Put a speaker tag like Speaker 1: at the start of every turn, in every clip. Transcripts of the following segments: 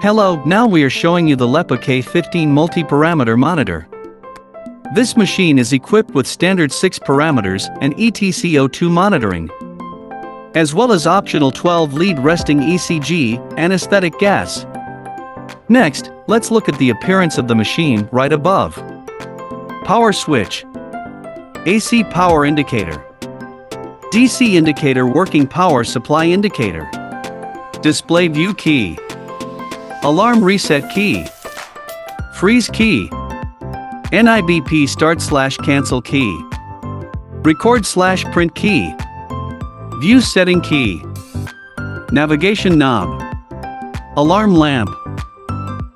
Speaker 1: Hello, now we are showing you the LEPA K15 multi-parameter monitor. This machine is equipped with standard 6 parameters and ETCO2 monitoring, as well as optional 12-lead resting ECG, anesthetic gas. Next, let's look at the appearance of the machine right above. Power switch, AC power indicator, DC indicator working power supply indicator, display view key, alarm reset key, freeze key, NIBP start/cancel key, record/print key, view setting key, navigation knob, alarm lamp,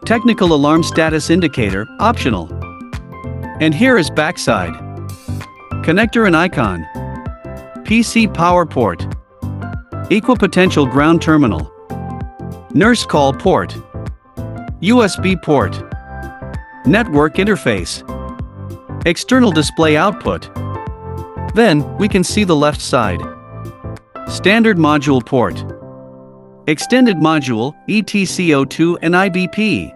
Speaker 1: technical alarm status indicator, optional. And here is backside. Connector and icon, PC power port, equipotential ground terminal, nurse call port, USB port, network interface, external display output. Then, we can see the left side. Standard module port, extended module, ETCO2 and IBP,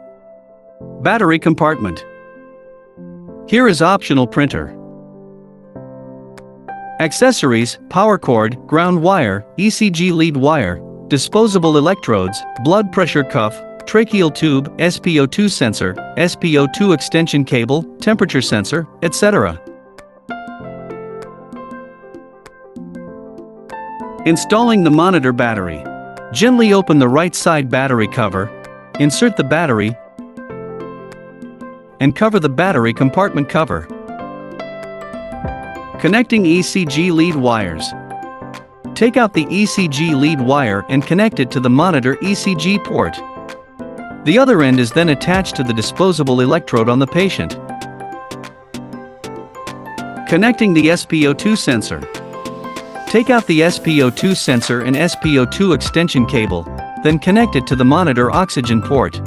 Speaker 1: battery compartment. Here is optional printer. Accessories, power cord, ground wire, ECG lead wire, disposable electrodes, blood pressure cuff, tracheal tube, SpO2 sensor, SpO2 extension cable, temperature sensor, etc. Installing the monitor battery. Gently open the right side battery cover, insert the battery, and cover the battery compartment cover. Connecting ECG lead wires. Take out the ECG lead wire and connect it to the monitor ECG port. The other end is then attached to the disposable electrode on the patient. Connecting the SpO2 sensor. Take out the SpO2 sensor and SpO2 extension cable, then connect it to the monitor oxygen port.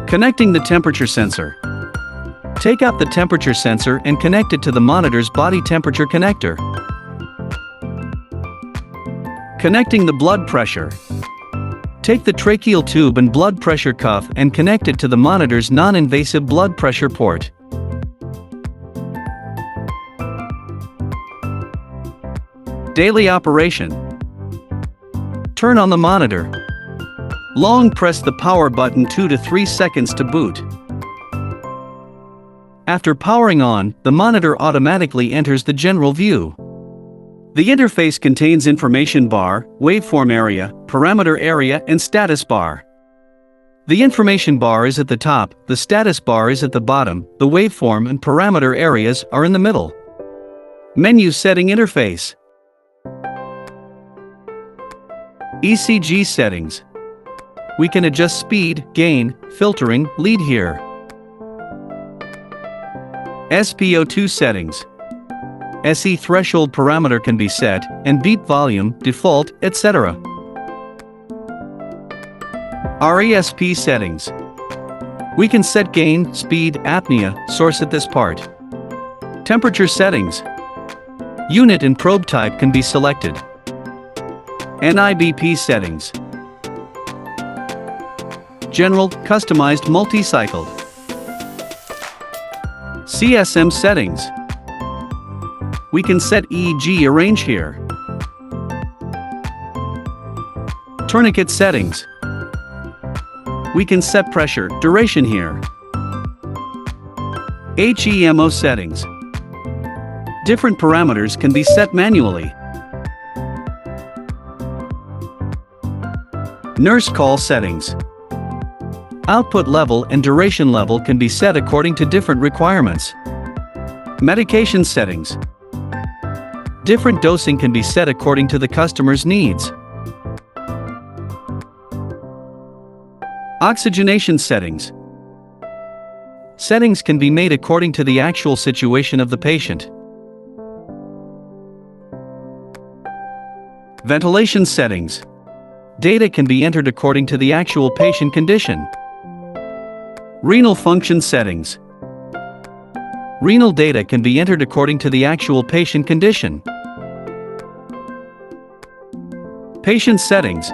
Speaker 1: Connecting the temperature sensor. Take out the temperature sensor and connect it to the monitor's body temperature connector. Connecting the blood pressure. Take the tracheal tube and blood pressure cuff and connect it to the monitor's non-invasive blood pressure port. Daily operation. Turn on the monitor. Long press the power button 2 to 3 seconds to boot. After powering on, the monitor automatically enters the general view. The interface contains information bar, waveform area, parameter area, and status bar. The information bar is at the top, the status bar is at the bottom, the waveform and parameter areas are in the middle. Menu setting interface. ECG settings. We can adjust speed, gain, filtering, lead here. SpO2 settings. SE threshold parameter can be set, and beat volume, default, etc. RESP settings. We can set gain, speed, apnea, source at this part. Temperature settings. Unit and probe type can be selected. NIBP settings. General, customized multi-cycle. CSM settings. We can set EEG arrange here. Tourniquet settings. We can set pressure, duration here. HEMO settings. Different parameters can be set manually. Nurse call settings. Output level and duration level can be set according to different requirements. Medication settings. Different dosing can be set according to the customer's needs. Oxygenation settings. Settings can be made according to the actual situation of the patient. Ventilation settings. Data can be entered according to the actual patient condition. Renal function settings. Renal data can be entered according to the actual patient condition. Patient settings.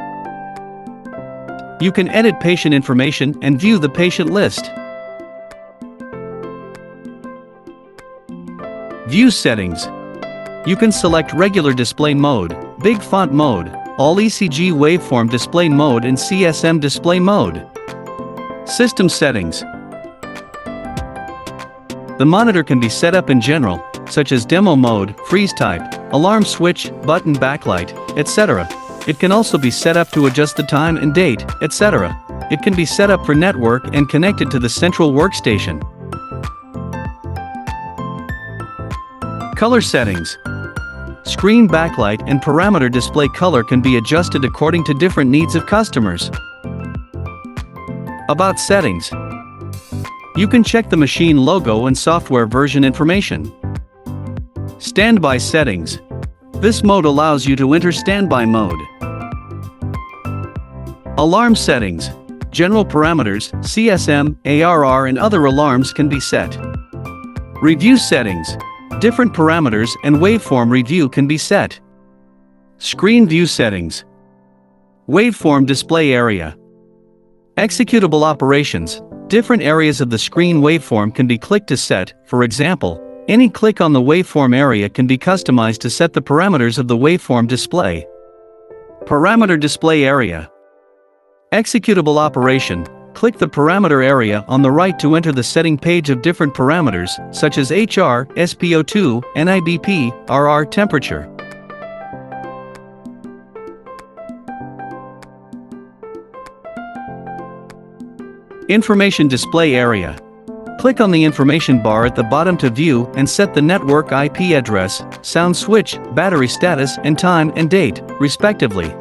Speaker 1: You can edit patient information and view the patient list. View settings. You can select regular display mode, big font mode, all ECG waveform display mode and CSM display mode. System settings. The monitor can be set up in general, such as demo mode, freeze type, alarm switch, button backlight, etc. It can also be set up to adjust the time and date, etc. It can be set up for network and connected to the central workstation. Color settings. Screen backlight and parameter display color can be adjusted according to different needs of customers. About settings. You can check the machine logo and software version information. Standby settings. This mode allows you to enter standby mode. Alarm settings. General parameters, CSM, ARR and other alarms can be set. Review settings. Different parameters and waveform review can be set. Screen view settings. Waveform display area. Executable operations. Different areas of the screen waveform can be clicked to set. For example, any click on the waveform area can be customized to set the parameters of the waveform display. Parameter display area. Executable operation. Click the parameter area on the right to enter the setting page of different parameters, such as HR, SpO2, NIBP, RR temperature. Information display area. Click on the information bar at the bottom to view and set the network IP address, sound switch, battery status and time and date, respectively.